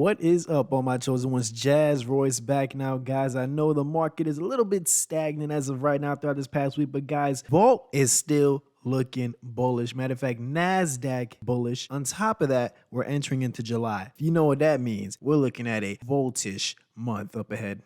What is up, all my chosen ones? Jazz Royce back now, guys. I know the market is a little bit stagnant as of right now throughout this past week, but guys, Volt is still looking bullish. Matter of fact, Nasdaq bullish. On top of that, we're entering into July. If you know what that means, we're looking at a Voltish month up ahead.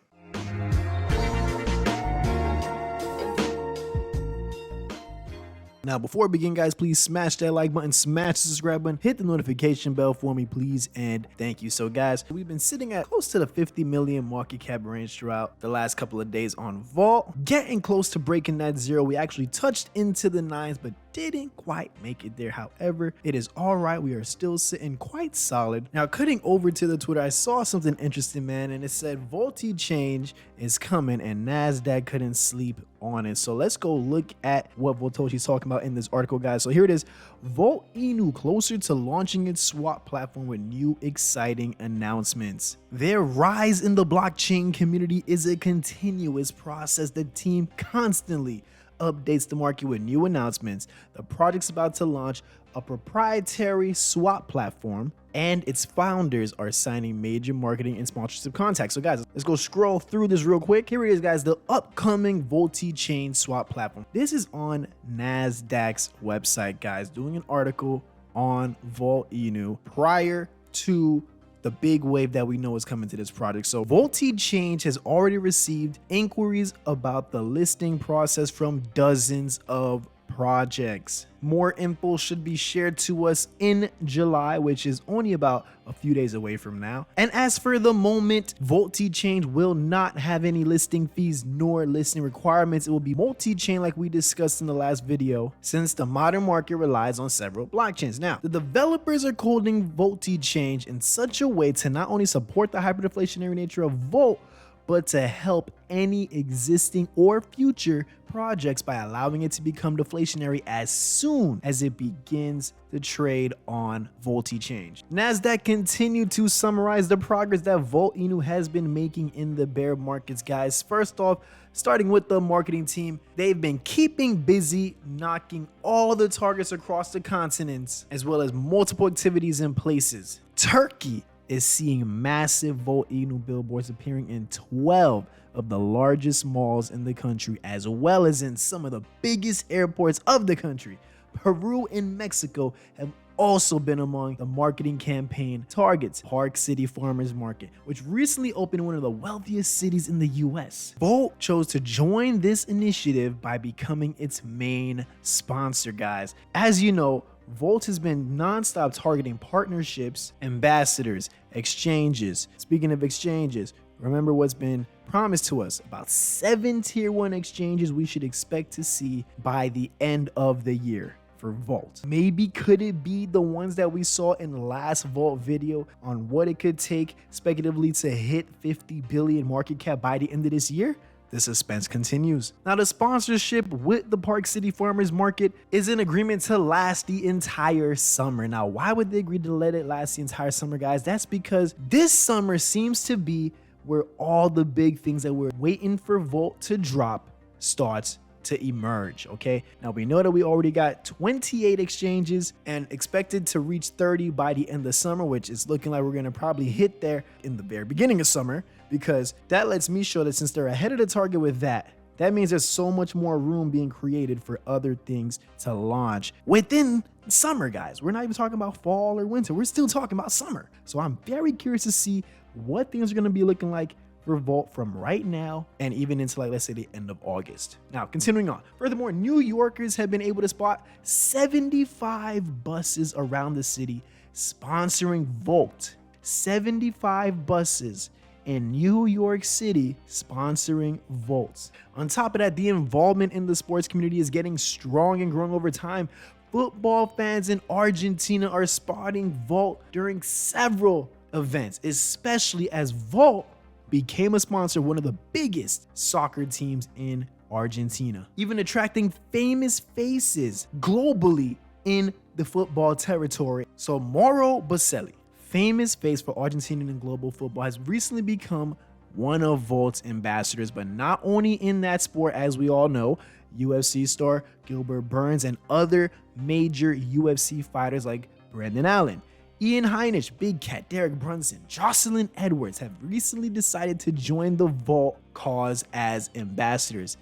Now, before we begin, guys, please smash that like button, smash the subscribe button, hit the notification bell for me, please, and thank you. So, guys, we've been sitting at close to the 50 million market cap range throughout the last couple of days on Vault, getting close to breaking that zero. We actually touched into the nines, but didn't quite make it there. However, it is all right. We are still sitting quite solid. Now, cutting over to the Twitter, I saw something interesting, man, and it said Voltish change is coming and Nasdaq couldn't sleep on it. So let's go look at what Voltish is talking about in this article, guys. So here it is. Voltish closer to launching its swap platform with new exciting announcements. Their rise in the blockchain community is a continuous process. The team constantly updates the market with new announcements. The project's about to launch a proprietary swap platform, and its founders are signing major marketing and sponsorship contacts. So guys, let's go scroll through this real quick. Here it is, guys, the upcoming Voltish chain swap platform. This is on Nasdaq's website, guys, doing an article on Voltish prior to the big wave that we know is coming to this project. So Voltish Change has already received inquiries about the listing process from dozens of projects. More info should be shared to us in July, which is only about a few days away from now. And as for the moment, Voltish Change will not have any listing fees nor listing requirements. It will be multi-chain like we discussed in the last video, since the modern market relies on several blockchains. Now, the developers are coding Voltish Change in such a way to not only support the hyperinflationary nature of Volt, but to help any existing or future projects by allowing it to become deflationary as soon as it begins to trade on Voltish Change. Nasdaq continued to summarize the progress that Voltish has been making in the bear markets, guys. First off, starting with the marketing team, they've been keeping busy, knocking all the targets across the continents, as well as multiple activities in places. Turkey is seeing massive Voltish billboards appearing in 12 of the largest malls in the country, as well as in some of the biggest airports of the country. Peru and Mexico have also been among the marketing campaign targets. Park City Farmers Market, which recently opened in one of the wealthiest cities in the US. Volt chose to join this initiative by becoming its main sponsor, guys. As you know, Volt has been nonstop targeting partnerships, ambassadors, exchanges. Speaking of exchanges, remember what's been promised to us, about 7 tier 1 exchanges we should expect to see by the end of the year for Volt. Maybe could it be the ones that we saw in the last Volt video on what it could take speculatively to hit 50 billion market cap by the end of this year? The suspense continues. Now, the sponsorship with the Park City Farmers Market is in agreement to last the entire summer. Now, why would they agree to let it last the entire summer, guys? That's because this summer seems to be where all the big things that we're waiting for Volt to drop starts to emerge. Okay, now we know that we already got 28 exchanges and expected to reach 30 by the end of summer, which is looking like we're going to probably hit there in the very beginning of summer, because that lets me show that since they're ahead of the target with that means there's so much more room being created for other things to launch within summer, guys. We're not even talking about fall or winter. We're still talking about summer. So I'm very curious to see what things are going to be looking like for Volt from right now and even into, like, let's say the end of August. Now, continuing on. Furthermore, New Yorkers have been able to spot 75 buses around the city sponsoring Volt. 75 buses in New York City sponsoring Volts. On top of that, the involvement in the sports community is getting strong and growing over time. Football fans in Argentina are spotting Volt during several events, especially as Volt became a sponsor of one of the biggest soccer teams in Argentina, even attracting famous faces globally in the football territory. So Mauro Bocelli, famous face for Argentinian and global football, has recently become one of Volt's ambassadors, but not only in that sport. As we all know, UFC star Gilbert Burns and other major UFC fighters like Brendan Allen, Ian Heinisch, Big Cat, Derek Brunson, Jocelyn Edwards have recently decided to join the Vault cause as ambassadors.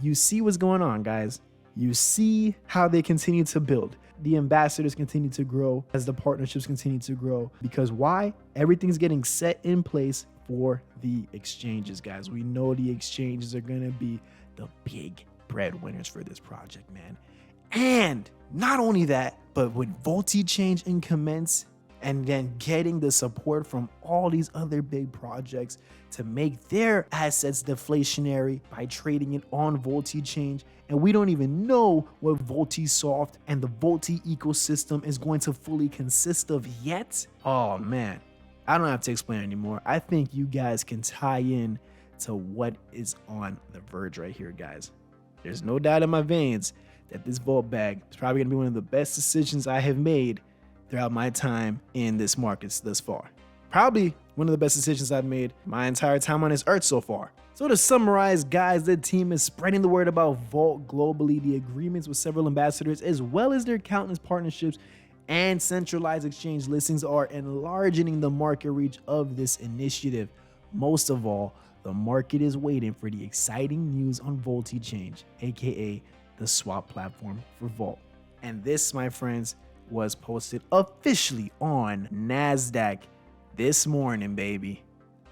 You see what's going on, guys. You see how they continue to build. The ambassadors continue to grow as the partnerships continue to grow. Because why? Everything's getting set in place for the exchanges, guys. We know the exchanges are going to be the big breadwinners for this project, man. And not only that, but with Voltish change and commence, and then getting the support from all these other big projects to make their assets deflationary by trading it on Voltish change. And we don't even know what Voltish Soft and the Voltish ecosystem is going to fully consist of yet. Oh man, I don't have to explain anymore. I think you guys can tie in to what is on the verge right here, guys. There's no doubt in my veins that this Vault bag is probably gonna be one of the best decisions I have made throughout my time in this market thus far. Probably one of the best decisions I've made my entire time on this earth so far. So to summarize, guys, the team is spreading the word about Vault globally. The agreements with several ambassadors, as well as their countless partnerships and centralized exchange listings, are enlarging the market reach of this initiative. Most of all, the market is waiting for the exciting news on Voltish change, aka the swap platform for Vault. And this, my friends, was posted officially on Nasdaq this morning, baby.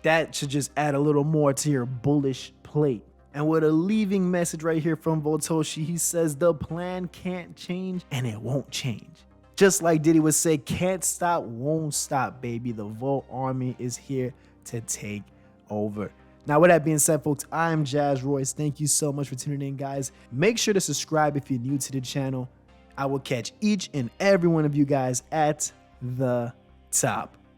That should just add a little more to your bullish plate. And with a leaving message right here from Voltoshi, he says the plan can't change and it won't change. Just like Diddy would say, can't stop, won't stop, baby. The Volt army is here to take over. Now, with that being said, folks, I'm Jazz Royce. Thank you so much for tuning in, guys. Make sure to subscribe if you're new to the channel. I will catch each and every one of you guys at the top.